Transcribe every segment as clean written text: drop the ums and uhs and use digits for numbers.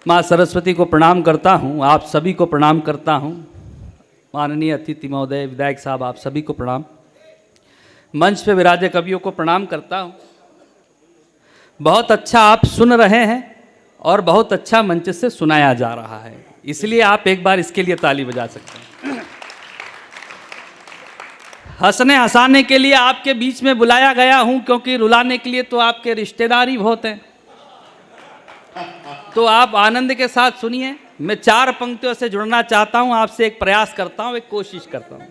माँ सरस्वती को प्रणाम करता हूँ, आप सभी को प्रणाम करता हूँ। माननीय अतिथि महोदय, विधायक साहब, आप सभी को प्रणाम। मंच पे विराजे कवियों को प्रणाम करता हूँ। बहुत अच्छा आप सुन रहे हैं और बहुत अच्छा मंच से सुनाया जा रहा है, इसलिए आप एक बार इसके लिए ताली बजा सकते हैं। हंसने हंसाने के लिए आपके बीच में बुलाया गया हूँ, क्योंकि रुलाने के लिए तो आपके रिश्तेदार ही बहुत हैं। तो आप आनंद के साथ सुनिए। मैं 4 पंक्तियों से जुड़ना चाहता हूं, आपसे एक प्रयास करता हूं, एक कोशिश करता हूं।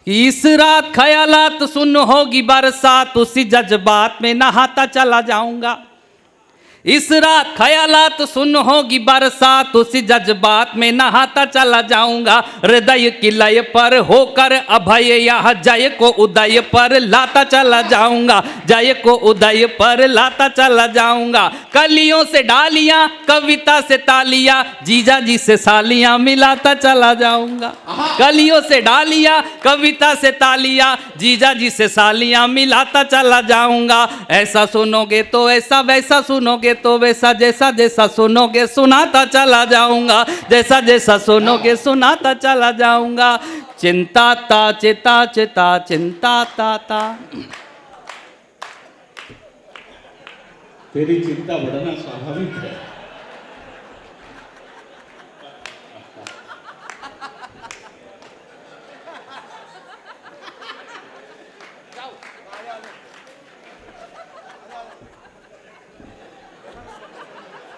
इस रात ख्यालात सुन होगी बरसात, उसी जज्बात में नहाता चला जाऊंगा। इस रात ख्यालात सुन होगी बरसात, उसी जज्बात में नहाता चला जाऊंगा। हृदय की लय पर होकर अभय यह जय को उदय पर लाता चला जाऊंगा। जय को उदय पर लाता चला जाऊंगा। कलियों से डालियां, कविता से तालियां, जीजा जी से सालियां मिलाता चला जाऊंगा। कलियों से डालियां, कविता से तालियां, जीजा जी से सालियां मिलाता चला जाऊंगा। ऐसा सुनोगे तो ऐसा, वैसा सुनोगे तो वैसा, जैसा जैसा सुनोगे सुनाता चला जाऊंगा। जैसा जैसा सुनोगे सुनाता चला जाऊंगा। चिंता ता चिता चिता चिंता ता। तेरी चिंता बढ़ना स्वाभाविक है।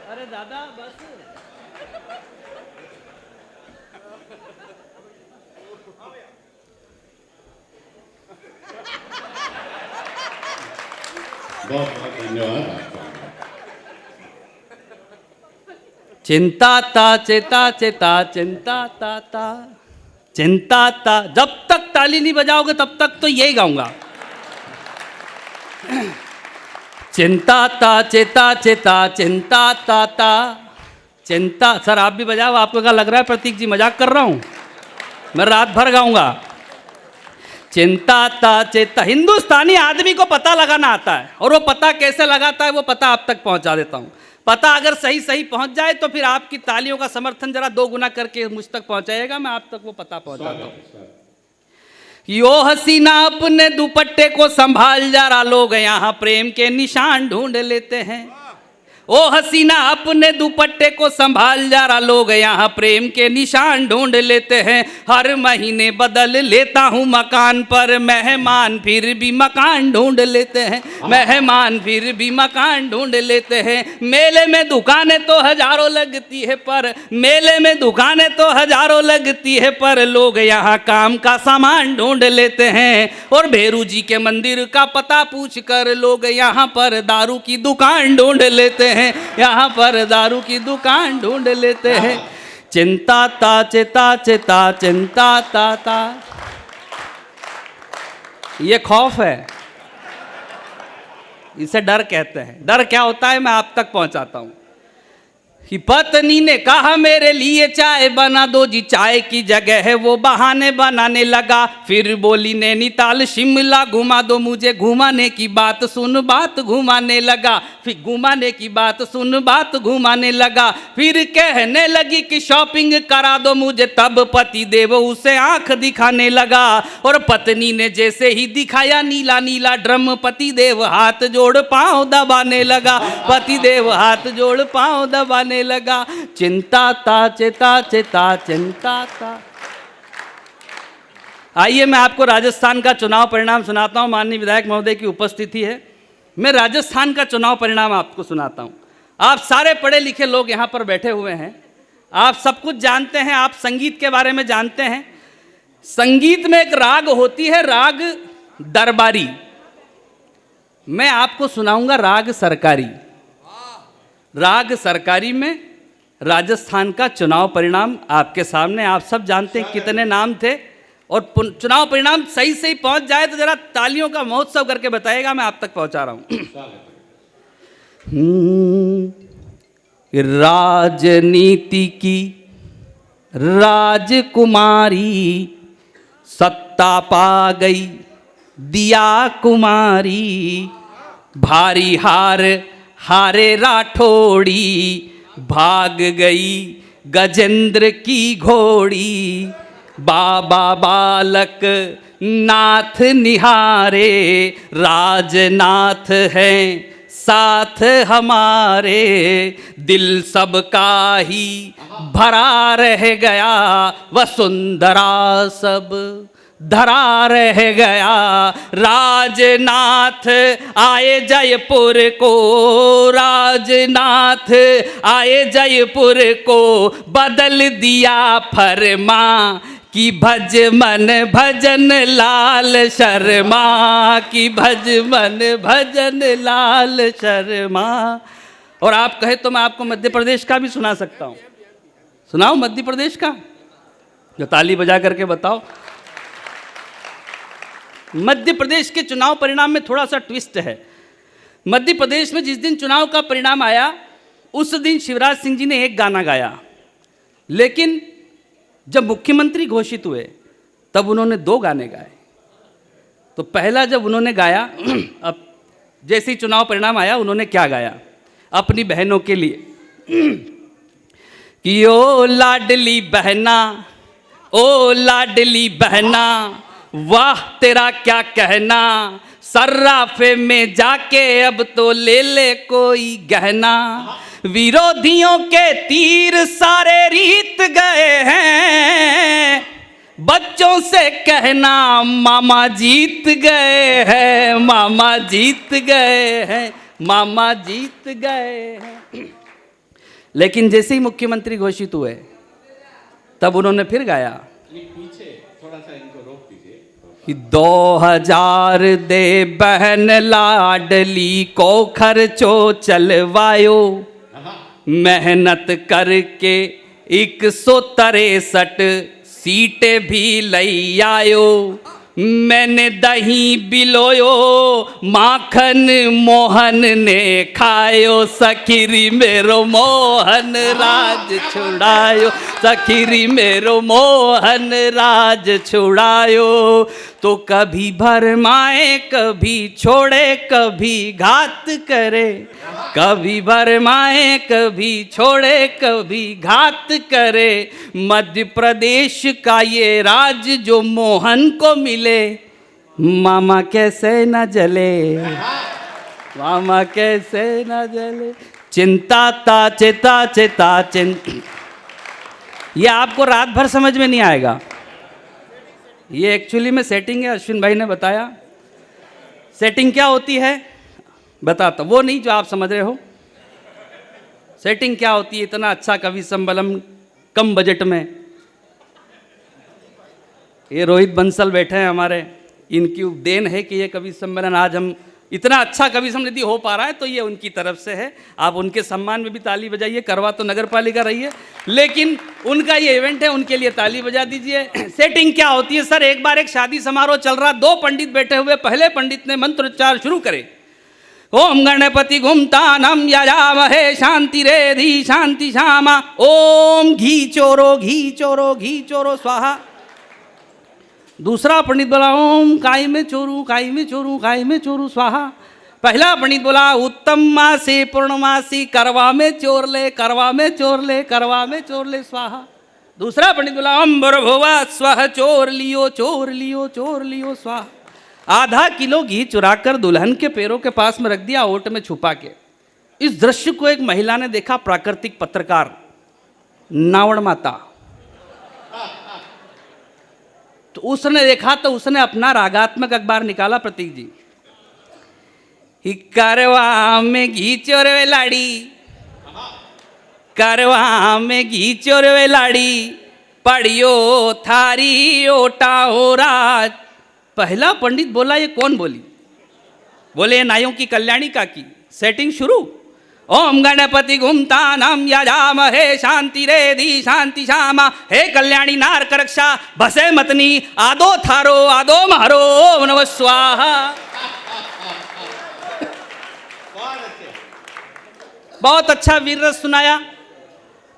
अरे दादा बस। बहुत बहुत धन्यवाद आपका। चिंता ता चेता चेता चिंता ता चिंता ता। जब तक ताली नहीं बजाओगे तब तक तो यही गाऊंगा। चिंता ता चेता चेता चिंता ता। चिंता सर आप भी बजाओ। आपको क्या लग रहा है प्रतीक जी मजाक कर रहा हूं? मैं रात भर गाऊंगा। चिंता ता चेता। हिंदुस्तानी आदमी को पता लगाना आता है, और वो पता कैसे लगाता है वो पता आप तक पहुंचा देता हूं। पता अगर सही सही पहुंच जाए तो फिर आपकी तालियों का समर्थन जरा 2 गुना करके मुझ तक पहुंचाइएगा, मैं आप तक वो पता पहुंचाता हूं। यो हसीना अपने दुपट्टे को संभाल जरा, लोग यहाँ प्रेम के निशान ढूंढ लेते हैं। ओ हसीना अपने दुपट्टे को संभाल जरा, लोग यहाँ प्रेम के निशान ढूंढ लेते हैं। हर महीने बदल लेता हूँ मकान पर मेहमान, फिर भी मकान ढूंढ लेते हैं। मेहमान फिर भी मकान ढूंढ लेते हैं। मेले में दुकानें तो हजारों लगती है, पर मेले में दुकानें तो हजारों लगती है, पर लोग यहाँ काम का सामान ढूंढ लेते हैं। और भेरू जी के मंदिर का पता पूछ कर लोग यहाँ पर दारू की दुकान ढूंढ लेते हैं। यहाँ पर दारू की दुकान ढूंढ लेते हैं। चिंता ता चिता चिता चिंता ता। ये खौफ है, इसे डर कहते हैं। डर क्या होता है मैं आप तक पहुंचाता हूं। कि पत्नी ने कहा मेरे लिए चाय बना दो जी, चाय की जगह है वो बहाने बनाने लगा। फिर बोली नैनीताल शिमला घुमा दो मुझे, घुमाने की बात सुन बात घुमाने लगा। फिर घुमाने की बात सुन बात घुमाने लगा। फिर कहने लगी कि शॉपिंग करा दो मुझे, तब पति देव उसे आंख दिखाने लगा। और पत्नी ने जैसे ही दिखाया नीला नीला ड्रम, पति देव हाथ जोड़ पांव दबाने लगा। पति देव हाथ जोड़ पांव दबाने लगा। चिंता ता चिता चिता चिंता ता। आइए मैं आपको राजस्थान का चुनाव परिणाम सुनाता हूं। माननीय विधायक महोदय की उपस्थिति है, मैं राजस्थान का चुनाव परिणाम आपको सुनाता हूं। आप सारे पढ़े लिखे लोग यहां पर बैठे हुए हैं, आप सब कुछ जानते हैं, आप संगीत के बारे में जानते हैं। संगीत में एक राग होती है, राग दरबारी। मैं आपको सुनाऊंगा राग सरकारी। राग सरकारी में राजस्थान का चुनाव परिणाम आपके सामने। आप सब जानते हैं कितने नाम थे, और चुनाव परिणाम सही सही पहुंच जाए तो जरा तालियों का महोत्सव करके बताइएगा, मैं आप तक पहुंचा रहा हूं। राजनीति की राजकुमारी सत्ता पा गई दिया कुमारी, भारी हार हारे राठौड़ी, भाग गई गजेंद्र की घोड़ी। बाबा बालक नाथ निहारे, राजनाथ हैं साथ हमारे। दिल सबका ही भरा रह गया, वसुंधरा सब धरा रह गया। राजनाथ आए जयपुर को, राजनाथ आए जयपुर को, बदल दिया फरमा कि भज मन भजन लाल शर्मा, कि भज मन भजन लाल शर्मा। और आप कहे तो मैं आपको मध्य प्रदेश का भी सुना सकता हूँ। सुनाओ मध्य प्रदेश का, जो ताली बजा करके बताओ। मध्य प्रदेश के चुनाव परिणाम में थोड़ा सा ट्विस्ट है। मध्य प्रदेश में जिस दिन चुनाव का परिणाम आया उस दिन शिवराज सिंह जी ने एक गाना गाया, लेकिन जब मुख्यमंत्री घोषित हुए तब उन्होंने 2 गाने गाए। तो पहला जब उन्होंने गाया, अब जैसे ही चुनाव परिणाम आया उन्होंने क्या गाया अपनी बहनों के लिए कि ओ लाडली बहना, ओ लाडली बहना, वाह तेरा क्या कहना, सर्राफे में जाके अब तो ले ले कोई गहना। विरोधियों के तीर सारे रीत गए हैं, बच्चों से कहना मामा जीत गए हैं, मामा जीत गए हैं, मामा जीत गए हैं। लेकिन जैसे ही मुख्यमंत्री घोषित हुए तब उन्होंने फिर गाया पीछे थोड़ा सा इनको रोक दीजिए कि 2000 दे बहन लाडली को खर्चो चलवायो, मेहनत करके 163 सीटें भी लई आयो। मैंने दही बिलोयो, माखन मोहन ने खायो, सखीरी मेरो मोहन राज छुड़ायो, सखीरी मेरो मोहन राज छुड़ायो। तो कभी भरमाए कभी छोड़े, कभी घात करे, कभी भरमाए कभी छोड़े, कभी घात करे। मध्य प्रदेश का ये राज जो मोहन को मिले, मामा कैसे न जले, मामा कैसे न जले। चिंता ता चिता चिता चिंता, ये आपको रात भर समझ में नहीं आएगा। ये एक्चुअली में सेटिंग है, अश्विन भाई ने बताया। सेटिंग क्या होती है बताता, वो नहीं जो आप समझ रहे हो। सेटिंग क्या होती है, इतना अच्छा कवि सम्मेलन कम बजट में। ये रोहित बंसल बैठे हैं हमारे, इनकी देन है कि ये कवि सम्मेलन आज हम इतना अच्छा कवि सम्मेलन यदि हो पा रहा है तो ये उनकी तरफ से है। आप उनके सम्मान में भी ताली बजाइए, करवा तो नगर पालिका रही है, लेकिन उनका ये इवेंट है, उनके लिए ताली बजा दीजिए। सेटिंग क्या होती है सर, एक बार एक शादी समारोह चल रहा, 2 पंडित बैठे हुए, पहले पंडित ने मंत्रोच्चार शुरू करे, ओम गणपति गुमतानम यजामहे शांति रेधि शांति श्यामा, ओम घी चोरो घी चोरो घी चोरो स्वाहा। दूसरा पंडित बोला ओम काई में चोरू काई में चोरू काई में चोरू स्वाहा। पहला पंडित बोला उत्तम मासी पूर्णमासी करवा में चोर ले करवा में चोर ले करवा में चोर ले स्वाहा। दूसरा पंडित बोला अम्बर भुवा स्वह चोर लियो चोर लियो चोर लियो स्वाहा। आधा किलो घी चुराकर दुल्हन के पैरों के पास में रख दिया, ओट में छुपा के। इस दृश्य को एक महिला ने देखा, प्राकृतिक पत्रकार नावड़ माता। तो उसने देखा तो उसने अपना रागात्मक अखबार निकाला, प्रतीक जी, ही करवा में घी चोरवे लाड़ी, करवा में घी चोरवे लाड़ी, पड़ियो थारी ओटा हो राज। पहला पंडित बोला ये कौन बोली? बोले नाइयों की कल्याणी का की। सेटिंग शुरू, ओम गणपति घुमतानम यजामहे शांति रेधि शांति श्यामा, हे कल्याणी नार करक्षा भसे मतनी आदो थारो आदो मारो ओम नमः स्वाहा। बहुत अच्छा वीर रस सुनाया,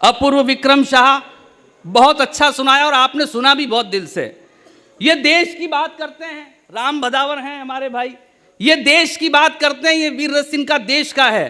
अपूर्व विक्रम शाह, बहुत अच्छा सुनाया और आपने सुना भी बहुत दिल से। ये देश की बात करते हैं, राम भदावर हैं हमारे भाई, ये देश की बात करते हैं, ये वीर रस इनका देश का है।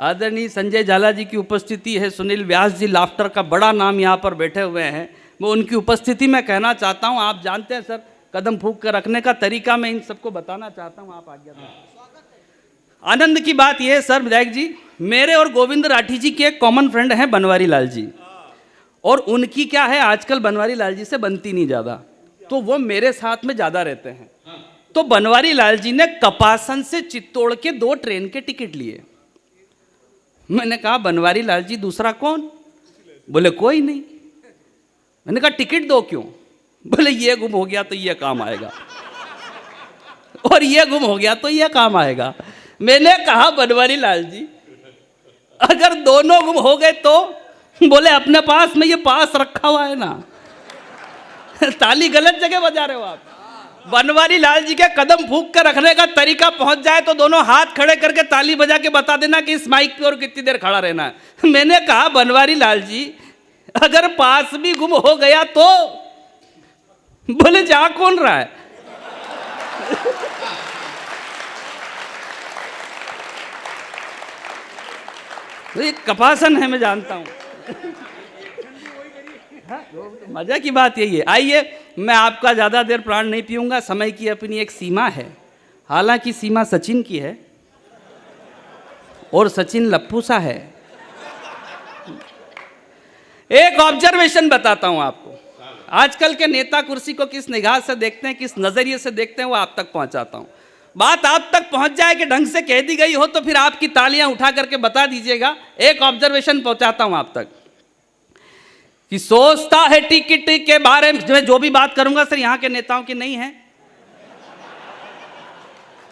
आदरणीय संजय झाला जी की उपस्थिति है, सुनील व्यास जी लाफ्टर का बड़ा नाम यहाँ पर बैठे हुए हैं, मैं उनकी उपस्थिति में कहना चाहता हूँ, आप जानते हैं सर कदम फूंक कर रखने का तरीका मैं इन सबको बताना चाहता हूँ, आप आज्ञा दें। आनंद की बात यह है सर विधायक जी, मेरे और गोविंद राठी जी के एक कॉमन फ्रेंड हैं बनवारी लाल जी, और उनकी क्या है आजकल बनवारी लाल जी से बनती नहीं ज़्यादा, तो वो मेरे साथ में ज़्यादा रहते हैं। तो बनवारी लाल जी ने कपासन से चित्तौड़ के 2 ट्रेन के टिकट लिए। मैंने कहा बनवारी लाल जी दूसरा कौन? बोले कोई नहीं। मैंने कहा टिकट दो क्यों? बोले ये गुम हो गया तो ये काम आएगा, और ये गुम हो गया तो ये काम आएगा। मैंने कहा बनवारी लाल जी अगर दोनों गुम हो गए तो? बोले अपने पास में ये पास रखा हुआ है ना। ताली गलत जगह बजा रहे हो आप। बनवारी लाल जी के कदम फूंक कर रखने का तरीका पहुंच जाए तो दोनों हाथ खड़े करके ताली बजा के बता देना कि इस माइक पे और कितनी देर खड़ा रहना है। मैंने कहा बनवारी लाल जी अगर पास भी गुम हो गया तो? बोले जा कौन रहा है? तो ये कपासन है, मैं जानता हूं। मजा की बात यही है। आइए, मैं आपका ज़्यादा देर प्राण नहीं पीऊंगा, समय की अपनी एक सीमा है, हालांकि सीमा सचिन की है और सचिन लप्पू सा है। एक ऑब्जर्वेशन बताता हूं आपको, आजकल के नेता कुर्सी को किस निगाह से देखते हैं, किस नज़रिए से देखते हैं, वो आप तक पहुंचाता हूं। बात आप तक पहुंच जाए कि ढंग से कह दी गई हो तो फिर आपकी तालियां उठा करके बता दीजिएगा। एक ऑब्जर्वेशन पहुंचाता हूं आप तक कि सोचता है टिकट के बारे में, जो भी बात करूंगा सर यहाँ के नेताओं की नहीं है,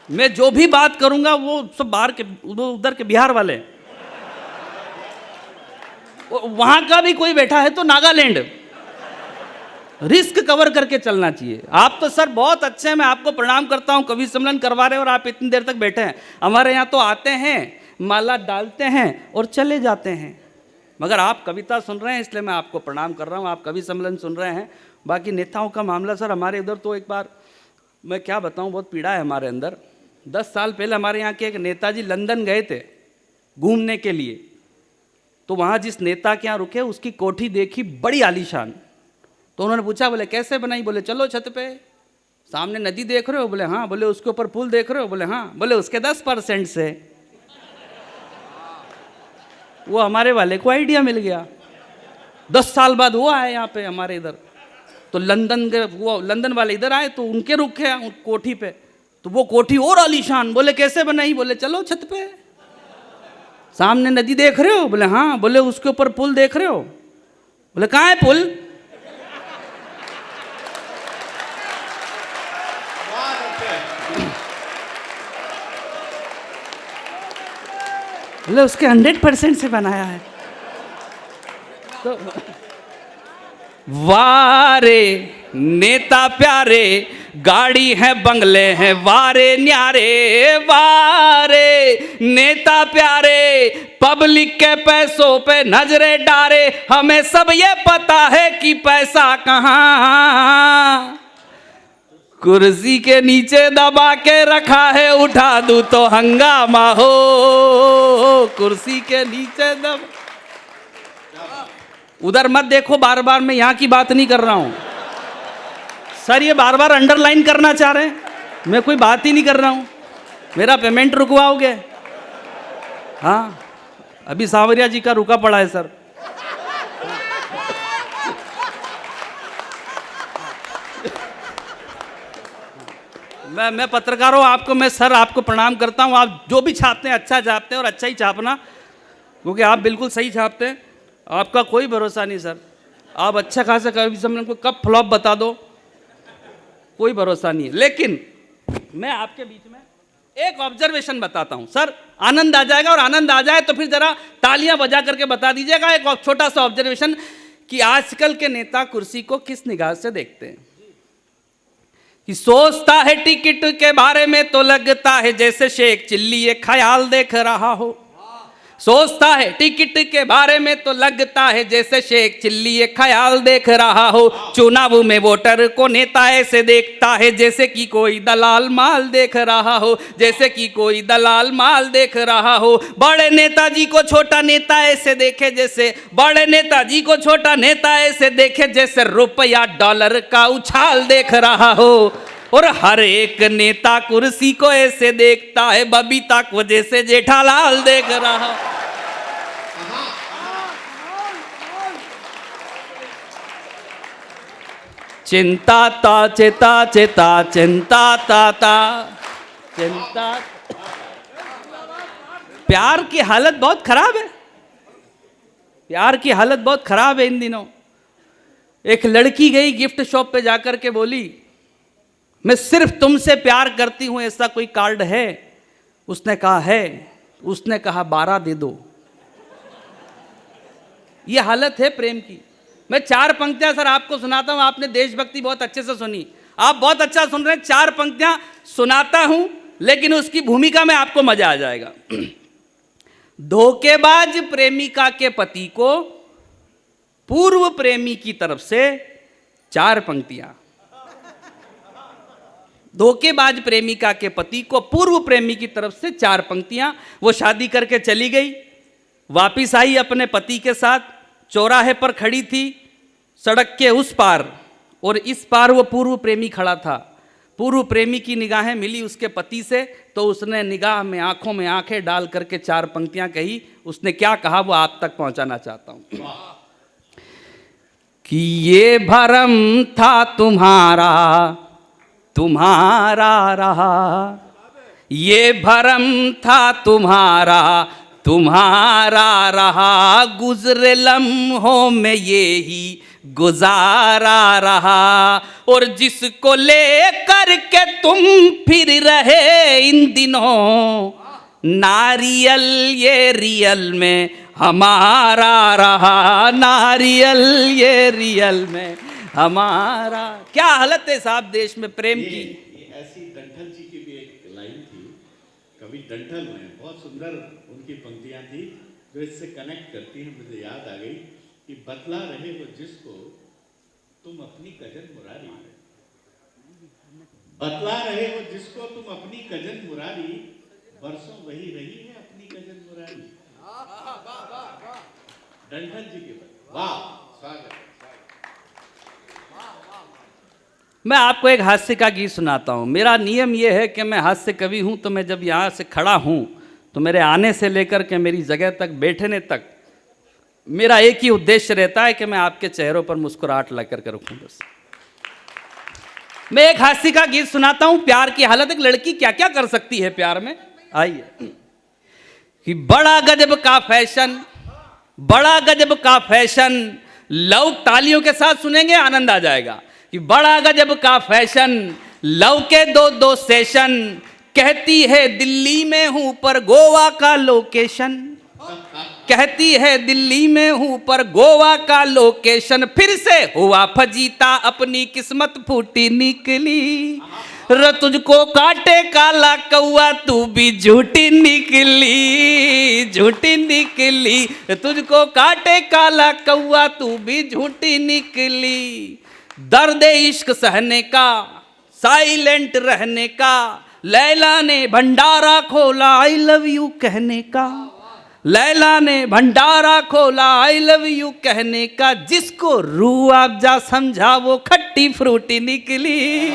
मैं जो भी बात करूंगा वो सब बाहर के, उधर के बिहार वाले, वहां का भी कोई बैठा है तो नागालैंड। रिस्क कवर करके चलना चाहिए। आप तो सर बहुत अच्छे हैं, मैं आपको प्रणाम करता हूं, कवि सम्मेलन करवा रहे हैं और आप इतनी देर तक बैठे हैं। हमारे यहाँ तो आते हैं, माला डालते हैं और चले जाते हैं, मगर आप कविता सुन रहे हैं इसलिए मैं आपको प्रणाम कर रहा हूँ, आप कवि सम्मेलन सुन रहे हैं। बाकी नेताओं का मामला सर हमारे इधर तो एक बार मैं क्या बताऊँ, बहुत पीड़ा है हमारे अंदर। 10 साल पहले हमारे यहाँ के एक नेताजी लंदन गए थे घूमने के लिए, तो वहाँ जिस नेता के यहाँ रुके उसकी कोठी देखी बड़ी आलीशान, तो उन्होंने पूछा, बोले कैसे बनाई? बोले चलो छत पे, सामने नदी देख रहे हो? बोले हाँ। बोले उसके ऊपर पुल देख रहे हो? बोले हाँ। बोले उसके 10% से। वो हमारे वाले को आइडिया मिल गया, 10 साल बाद वो आए यहाँ पे हमारे इधर, तो लंदन के वो लंदन वाले इधर आए तो उनके रुके कोठी पे, तो वो कोठी और आलीशान। बोले कैसे बनाई? बोले चलो छत पे, सामने नदी देख रहे हो? बोले हाँ। बोले उसके ऊपर पुल देख रहे हो? बोले कहाँ है पुल? बोले उसके 100% से बनाया है। तो वारे नेता प्यारे, गाड़ी है बंगले हैं वारे न्यारे, वारे नेता प्यारे, पब्लिक के पैसों पे नजरे डारे, हमें सब ये पता है कि पैसा कहाँ कुर्सी के नीचे दबा के रखा है, उठा दूं तो हंगामा हो, कुर्सी के नीचे दब। उधर मत देखो बार बार, मैं यहाँ की बात नहीं कर रहा हूँ सर, ये बार बार अंडरलाइन करना चाह रहे हैं, मैं कोई बात ही नहीं कर रहा हूँ। मेरा पेमेंट रुकवाओगे? हाँ, अभी सावरिया जी का रुका पड़ा है सर। मैं पत्रकारों आपको, मैं सर आपको प्रणाम करता हूँ। आप जो भी छापते हैं अच्छा छापते हैं और अच्छा ही छापना, क्योंकि आप बिल्कुल सही छापते हैं, आपका कोई भरोसा नहीं सर। आप अच्छा खासा कवि सम्मेलन को कब फ्लॉप बता दो, कोई भरोसा नहीं है। लेकिन मैं आपके बीच में एक ऑब्जर्वेशन बताता हूँ सर, आनंद आ जाएगा, और आनंद आ जाए तो फिर जरा तालियां बजा करके बता दीजिएगा। एक छोटा सा ऑब्जर्वेशन कि आजकल के नेता कुर्सी को किस निगाह से देखते हैं। कि सोचता है टिकट के बारे में तो लगता है जैसे शेख चिल्ली ये ख्याल देख रहा हो, सोचता है टिकट के बारे में तो लगता है जैसे शेख चिल्ली ये ख्याल देख रहा हो। चुनाव में वोटर को नेता ऐसे देखता है जैसे कि कोई दलाल माल देख रहा हो, जैसे कि कोई दलाल माल देख रहा हो। बड़े नेताजी को छोटा नेता ऐसे देखे जैसे, बड़े नेताजी को छोटा नेता ऐसे देखे जैसे रुपया डॉलर का उछाल देख रहा हो। और हर एक नेता कुर्सी को ऐसे देखता है बबीता को जैसे जेठालाल देख रहा। चिंता ता चेता चेता चिंता ता चिंता। प्यार की हालत बहुत खराब है, प्यार की हालत बहुत खराब है इन दिनों। एक लड़की गई गिफ्ट शॉप पे जाकर के बोली, मैं सिर्फ तुमसे प्यार करती हूं, ऐसा कोई कार्ड है? उसने कहा है। उसने कहा 12 दे दो। यह हालत है प्रेम की। मैं 4 पंक्तियां सर आपको सुनाता हूं, आपने देशभक्ति बहुत अच्छे से सुनी, आप बहुत अच्छा सुन रहे हैं। 4 पंक्तियां सुनाता हूं लेकिन उसकी भूमिका में आपको मजा आ जाएगा। धोखेबाज प्रेमिका के पति को पूर्व प्रेमी की तरफ से 4 पंक्तियां। धोखेबाज प्रेमिका के पति को पूर्व प्रेमी की तरफ से 4 पंक्तियां। वो शादी करके चली गई, वापिस आई अपने पति के साथ, चौराहे पर खड़ी थी, सड़क के उस पार और इस पार वो पूर्व प्रेमी खड़ा था। पूर्व प्रेमी की निगाहें मिली उसके पति से, तो उसने निगाह में आंखों में आंखें डाल करके 4 पंक्तियां कही। उसने क्या कहा वो आप तक पहुंचाना चाहता हूं कि ये भरम था तुम्हारा तुम्हारा रहा, ये भरम था तुम्हारा तुम्हारा रहा, गुजरे लम्हों में ये ही गुजारा रहा। और जिसको लेकर के तुम फिर रहे इन दिनों, नारियल ये रियल में हमारा रहा, नारियल ये रियल में हमारा। क्या हालत है साहब देश में प्रेम की। ऐसी डंठल जी की भी एक लाइन थी, कवि डंठल में, बहुत सुंदर उनकी पंक्तियां थी जो इससे कनेक्ट करती हैं। मुझे याद आ गई कि बतला रहे वो जिसको तुम अपनी कजन मुरारी, बतला रहे वो जिसको तुम अपनी कजन मुरारी, बरसों वही रही है अपनी कजन मुरारी। डंठल जी के वाह, स्वागत। मैं आपको एक हास्य का गीत सुनाता हूँ। मेरा नियम यह है कि मैं हास्य कवि हूँ, तो मैं जब यहाँ से खड़ा हूँ तो मेरे आने से लेकर के मेरी जगह तक बैठने तक मेरा एक ही उद्देश्य रहता है कि मैं आपके चेहरों पर मुस्कुराहट ला करके रखूँ। बस मैं एक हास्य का गीत सुनाता हूँ, प्यार की हालत। एक लड़की क्या क्या कर सकती है प्यार में, आइए। कि बड़ा गजब का फैशन, बड़ा गजब का फैशन, लव तालियों के साथ सुनेंगे आनंद आ जाएगा। कि बड़ा गजब का फैशन, लव के 2-2 सेशन, कहती है दिल्ली में हूं पर गोवा का लोकेशन, कहती है दिल्ली में हूं पर गोवा का लोकेशन, फिर से हुआ फजीता अपनी किस्मत फूटी निकली, र तुझको काटे काला कौआ तू भी झूठी निकली, झूठी निकली, तुझको काटे काला कौआ तू भी झूठी निकली। दर्द इश्क सहने का, साइलेंट रहने का, लैला ने भंडारा खोला आई लव यू कहने का, लैला ने भंडारा खोला आई लव यू कहने का, जिसको रूह अफ़ज़ा समझा वो खट्टी फ्रूटी निकली,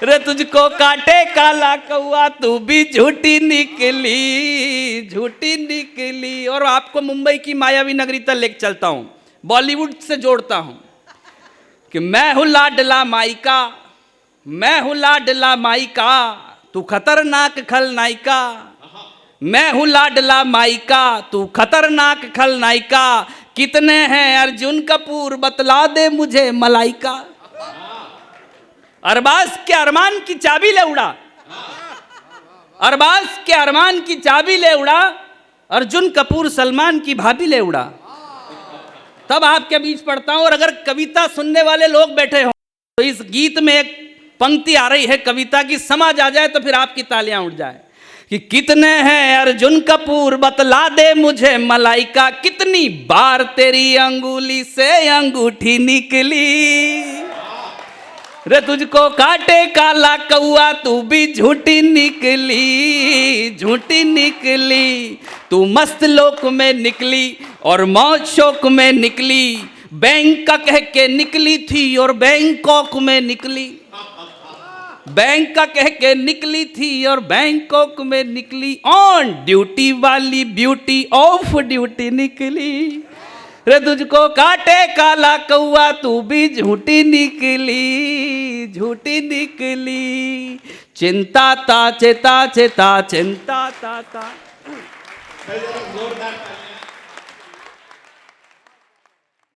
रे तुझको काटे काला कौआ तू भी झूठी निकली, झूठी निकली। और आपको मुंबई की मायावी नगरी तक लेकर चलता हूँ, बॉलीवुड से जोड़ता हूँ। कि मैं हूँ लाडला माइका, मैं हूँ लाडला माइका, तू खतरनाक खलनायिका, मैं हूँ लाडला माइका, तू खतरनाक खलनायिका, कितने हैं अर्जुन कपूर बतला दे मुझे मलाइका। अरबाज के अरमान की चाबी ले उड़ा, अरबाज के अरमान की चाबी ले उड़ा, अर्जुन कपूर सलमान की भाभी ले उड़ा। तब आपके बीच पढ़ता हूं। और अगर कविता सुनने वाले लोग बैठे हो तो इस गीत में एक पंक्ति आ रही है कविता की, समझ आ जाए तो फिर आपकी तालियां उठ जाए। कि कितने हैं अर्जुन कपूर बतला दे मुझे मलाइका, कितनी बार तेरी अंगुली से अंगूठी निकली। रे तुझको काटे काला कौआ तू भी झूठी निकली, झूठी निकली। तू मस्त लोक में निकली और मौज शौक में निकली, बैंक का कह के निकली थी और बैंकॉक में निकली, बैंक का कह के निकली थी और बैंकॉक में निकली। ऑन ड्यूटी वाली ब्यूटी ऑफ ड्यूटी निकली। रे तुझको काटे काला कौआ तू भी झूठी निकली, झूठी निकली। चिंता ता चेता चेता चिंता ता ता। जोरदार